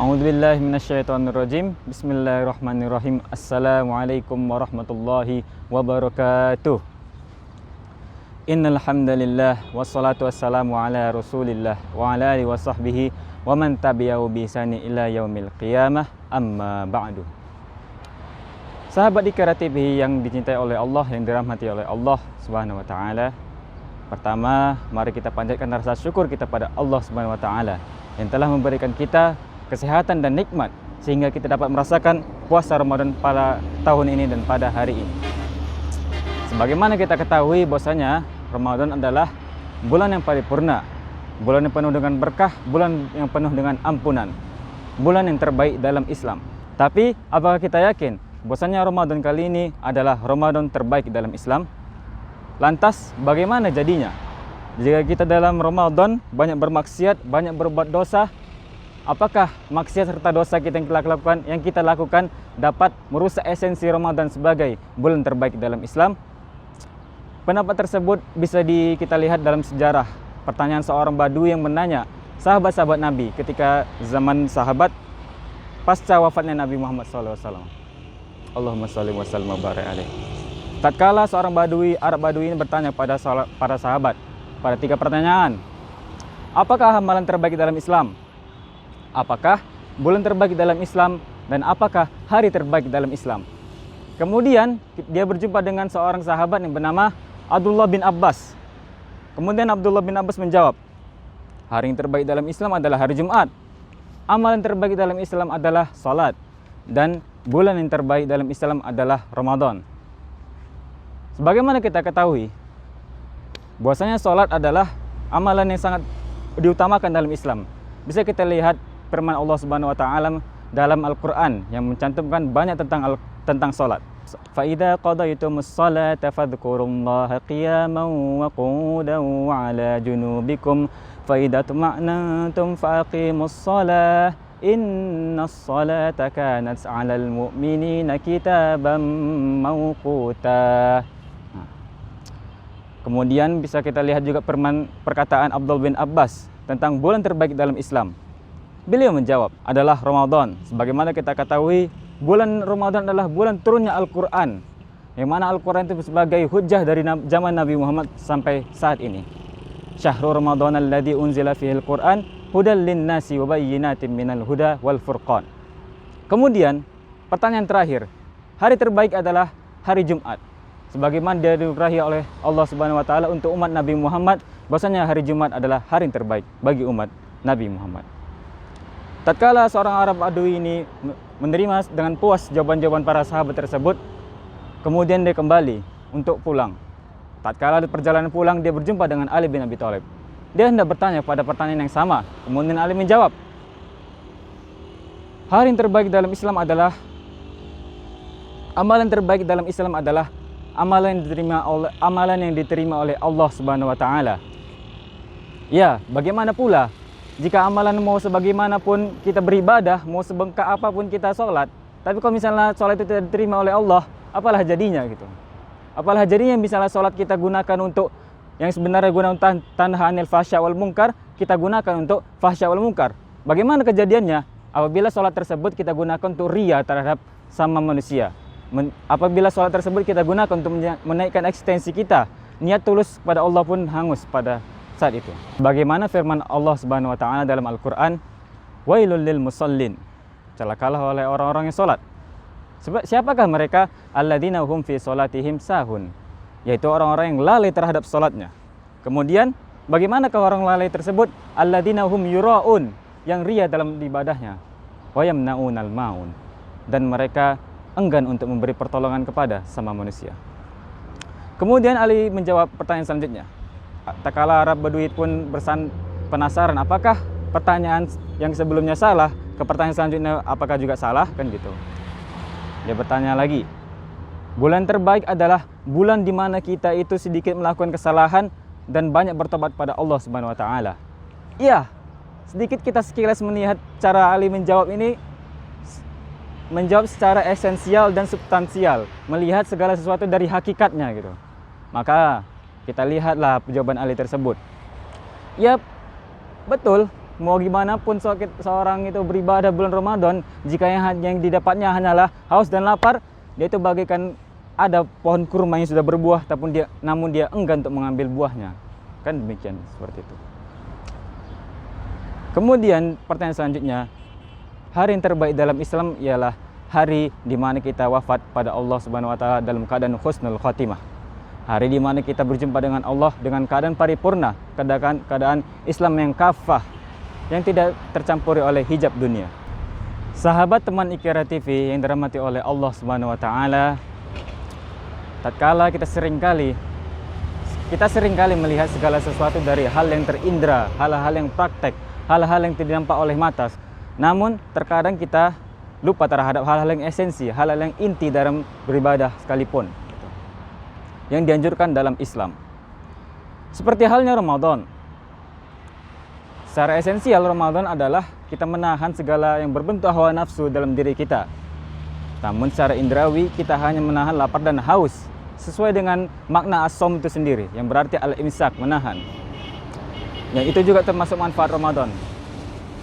A'udzubillahi minasyaitonirrajim. Bismillahirrahmanirrahim. Assalamualaikum warahmatullahi wabarakatuh. Innal hamdalillah wassalatu wassalamu ala Rasulillah wa ala alihi washabbihi wa man tabi'ahu bi ihsani ila yaumil qiyamah. Amma ba'du. Sahabat Dikara TV yang dicintai oleh Allah, yang dirahmati oleh Allah Subhanahu wa taala. Pertama, mari kita panjatkan rasa syukur kita pada Allah Subhanahu wa taala yang telah memberikan kita kesehatan dan nikmat sehingga kita dapat merasakan puasa Ramadan pada tahun ini dan pada hari ini. Sebagaimana kita ketahui bahwasanya Ramadan adalah bulan yang paripurna, bulan yang penuh dengan berkah, bulan yang penuh dengan ampunan, bulan yang terbaik dalam Islam. Tapi apakah kita yakin bahwasanya Ramadan kali ini adalah Ramadan terbaik dalam Islam? Lantas bagaimana jadinya jika kita dalam Ramadan banyak bermaksiat, banyak berbuat dosa? Apakah maksiat serta dosa yang kita lakukan dapat merusak esensi Ramadan sebagai bulan terbaik dalam Islam? Pendapat tersebut bisa kita lihat dalam sejarah. Pertanyaan seorang Badui yang menanya sahabat-sahabat Nabi ketika zaman sahabat pasca wafatnya Nabi Muhammad SAW. Allahumma shalli wa sallim wa barik alaih. Tatkala seorang Badui, Arab Badui ini bertanya pada para sahabat pada 3 pertanyaan. Apakah amalan terbaik dalam Islam? Apakah bulan terbaik dalam Islam? Dan apakah hari terbaik dalam Islam? Kemudian dia berjumpa dengan seorang sahabat yang bernama Abdullah bin Abbas. Kemudian Abdullah bin Abbas menjawab, hari yang terbaik dalam Islam adalah hari Jumat. Amalan terbaik dalam Islam adalah salat. Dan bulan yang terbaik dalam Islam adalah Ramadan. Sebagaimana kita ketahui bahwasanya salat adalah amalan yang sangat diutamakan dalam Islam. Bisa kita lihat firman Allah Subhanahu wa taala dalam Al-Qur'an yang mencantumkan banyak tentang salat. Fa idza qadaytumus salata fadhkurullaha qiyaman wa qu'udan wa 'ala junubikum fa idza tuma'nantum faqimus shalah innas salata kanat 'alal mu'minina kitaban mawquta. Kemudian bisa kita lihat juga perkataan Abdullah bin Abbas tentang bulan terbaik dalam Islam. Beliau menjawab, adalah Ramadan. Sebagaimana kita ketahui, bulan Ramadan adalah bulan turunnya Al-Quran, yang mana Al-Quran itu sebagai hujjah dari zaman Nabi Muhammad sampai saat ini. Syahrul Ramadan alladzi unzila fihi al-Quran hudal linnasi wa bayyinatin minal huda wal furqan. Kemudian, pertanyaan terakhir, hari terbaik adalah hari Jumat. Sebagaimana dianugerahi oleh Allah Subhanahu wa taala untuk umat Nabi Muhammad, bahwasanya hari Jumat adalah hari yang terbaik bagi umat Nabi Muhammad. Tatkala seorang Arab Badui ini menerima dengan puas jawaban-jawaban para sahabat tersebut, kemudian dia kembali untuk pulang. Tatkala di perjalanan pulang, dia berjumpa dengan Ali bin Abi Thalib. Dia hendak bertanya pada pertanyaan yang sama. Kemudian Ali menjawab, hari yang terbaik dalam Islam adalah amalan terbaik dalam Islam adalah amalan yang diterima oleh Allah Subhanahu wa taala. Ya, bagaimana pula jika amalan mau sebagaimanapun kita beribadah, mau sebengkak apapun kita sholat, tapi kalau misalnya sholat itu tidak diterima oleh Allah, apalah jadinya gitu? Apalah jadinya misalnya sholat kita gunakan untuk yang sebenarnya guna untuk tanha anil fahsya wal munkar, kita gunakan untuk fahsya wal munkar. Bagaimana kejadiannya apabila sholat tersebut kita gunakan untuk riya terhadap sama manusia? Apabila sholat tersebut kita gunakan untuk menaikkan eksistensi kita, niat tulus pada Allah pun hangus pada saat itu. Bagaimana firman Allah Subhanahu wa taala dalam Al-Qur'an, wailul lil musallin. Celakalah oleh orang-orang yang salat. Siapakah mereka? Alladzina hum fi salatihim sahun. Yaitu orang-orang yang lalai terhadap salatnya. Kemudian, bagaimanakah orang lalai tersebut? Alladzina hum yuraun, yang ria dalam ibadahnya. Wa yamnaunal maun. Dan mereka enggan untuk memberi pertolongan kepada sama manusia. Kemudian Ali menjawab pertanyaan selanjutnya. Tatkala Arab Badui pun penasaran apakah pertanyaan yang sebelumnya salah, ke pertanyaan selanjutnya apakah juga salah, kan gitu. Dia bertanya lagi, bulan terbaik adalah bulan di mana kita itu sedikit melakukan kesalahan dan banyak bertobat pada Allah Subhanahu wa taala. Iya, sedikit kita sekilas melihat cara Ali menjawab ini, menjawab secara esensial dan substansial, melihat segala sesuatu dari hakikatnya gitu. Maka kita lihatlah jawaban Ali tersebut. Ya, betul, mau gimana pun seorang itu beribadah bulan Ramadan, jika yang didapatnya hanyalah haus dan lapar, dia itu bagaikan ada pohon kurma yang sudah berbuah, namun dia enggan untuk mengambil buahnya. Kan demikian, seperti itu. Kemudian pertanyaan selanjutnya, hari yang terbaik dalam Islam ialah hari di mana kita wafat pada Allah Subhanahu wa taala dalam keadaan husnul khatimah. Hari di mana kita berjumpa dengan Allah dengan keadaan paripurna, keadaan Islam yang kafah, yang tidak tercampuri oleh hijab dunia. Sahabat teman Iqra TV yang dirahmati oleh Allah Subhanahu wa taala, tatkala kita seringkali melihat segala sesuatu dari hal yang terindra, hal-hal yang praktek, hal-hal yang tidak nampak oleh mata. Namun terkadang kita lupa terhadap hal-hal yang esensi, hal-hal yang inti dalam beribadah sekalipun yang dianjurkan dalam Islam. Seperti halnya Ramadan. Secara esensial Ramadan adalah kita menahan segala yang berbentuk hawa nafsu dalam diri kita. Namun secara indrawi kita hanya menahan lapar dan haus sesuai dengan makna as-shaum itu sendiri, yang berarti al-imsak, menahan. Yang itu juga termasuk manfaat Ramadan,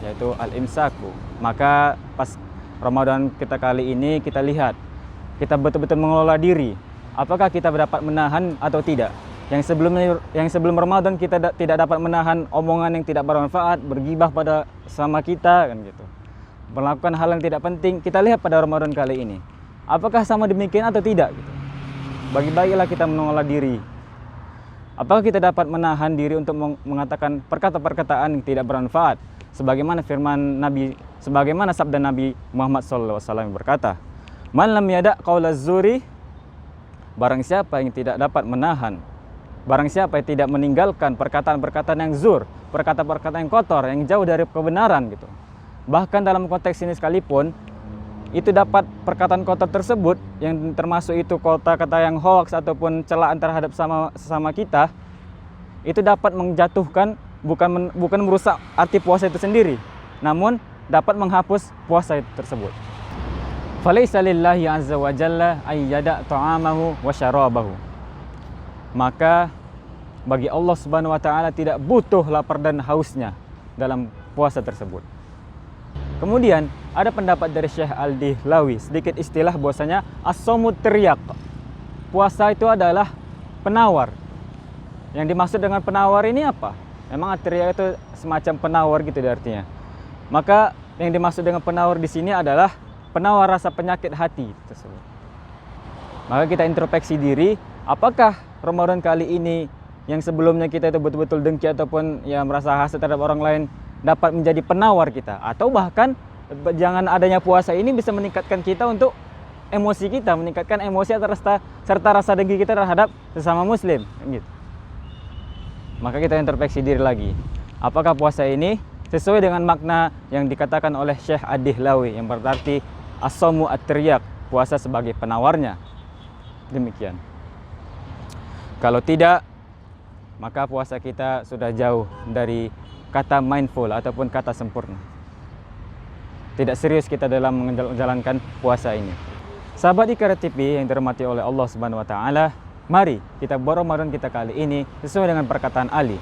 yaitu al-imsaku. Maka pas Ramadan kita kali ini kita lihat, kita betul-betul mengelola diri. Apakah kita dapat menahan atau tidak? Yang sebelum Ramadan kita tidak dapat menahan omongan yang tidak bermanfaat, bergibah pada sama kita, kan gitu. Melakukan hal yang tidak penting. Kita lihat pada Ramadan kali ini, apakah sama demikian atau tidak? Gitu. Bagi-bagilah kita mengelola diri. Apakah kita dapat menahan diri untuk mengatakan perkataan yang tidak bermanfaat? Sebagaimana sabda Nabi Muhammad SAW yang berkata, "Man lam yada' qaulaz zuri," barang siapa yang tidak dapat menahan, barang siapa yang tidak meninggalkan perkataan-perkataan yang zur, perkataan-perkataan yang kotor, yang jauh dari kebenaran gitu. Bahkan dalam konteks ini sekalipun, itu dapat perkataan kotor tersebut, yang termasuk itu kata-kata yang hoax ataupun celaan terhadap sesama kita, itu dapat menjatuhkan, bukan merusak arti puasa itu sendiri, namun dapat menghapus puasa itu tersebut. Falaisa lillahi azza wa jalla ay yada' ta'amahu wa syarabahu. Maka bagi Allah Subhanahu wa taala tidak butuh lapar dan hausnya dalam puasa tersebut. Kemudian ada pendapat dari Syekh Al-Dihlawi, sedikit istilah bahwasanya as-shaumut tiryak. Puasa itu adalah penawar. Yang dimaksud dengan penawar ini apa? Memang tiryak itu semacam penawar gitu artinya. Maka yang dimaksud dengan penawar di sini adalah penawar rasa penyakit hati tersebut. Maka kita introspeksi diri, apakah Ramadan kali ini yang sebelumnya kita itu betul-betul dengki ataupun ya merasa hasad terhadap orang lain dapat menjadi penawar kita, atau bahkan jangan adanya puasa ini bisa meningkatkan kita untuk emosi kita, meningkatkan emosi serta rasa dengki kita terhadap sesama muslim gitu. Maka kita introspeksi diri lagi, apakah puasa ini sesuai dengan makna yang dikatakan oleh Syekh Ad-Dihlawi, yang berarti as-shaumu at-tiryak, puasa sebagai penawarnya. Demikian. Kalau tidak, maka puasa kita sudah jauh dari kata mindful ataupun kata sempurna. Tidak serius kita dalam menjalankan puasa ini. Sahabat Iqra TV yang dirahmati oleh Allah Subhanahu wa taala, mari kita buat Ramadan kita kali ini sesuai dengan perkataan Ali,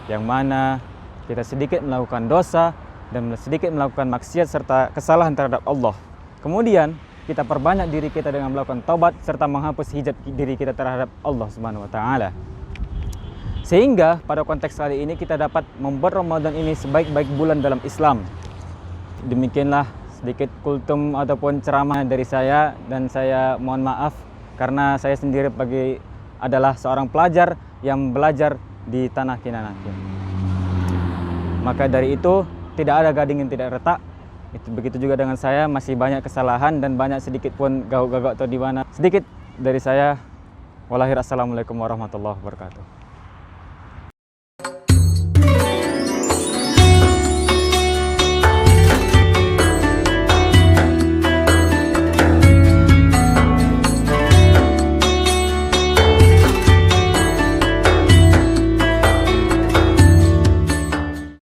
yang mana kita sedikit melakukan dosa dan sedikit melakukan maksiat serta kesalahan terhadap Allah. Kemudian kita perbanyak diri kita dengan melakukan taubat serta menghapus hijab diri kita terhadap Allah Subhanahu wa taala. Sehingga pada konteks kali ini kita dapat membuat Ramadan ini sebaik-baik bulan dalam Islam. Demikianlah sedikit kultum ataupun ceramah dari saya, dan saya mohon maaf karena saya sendiri adalah seorang pelajar yang belajar di tanah Kinanaki. Maka dari itu tidak ada gading yang tidak retak. Begitu juga dengan saya, masih banyak kesalahan dan banyak sedikit pun gagak-gagak atau di mana. Sedikit dari saya. Assalamualaikum warahmatullahi wabarakatuh.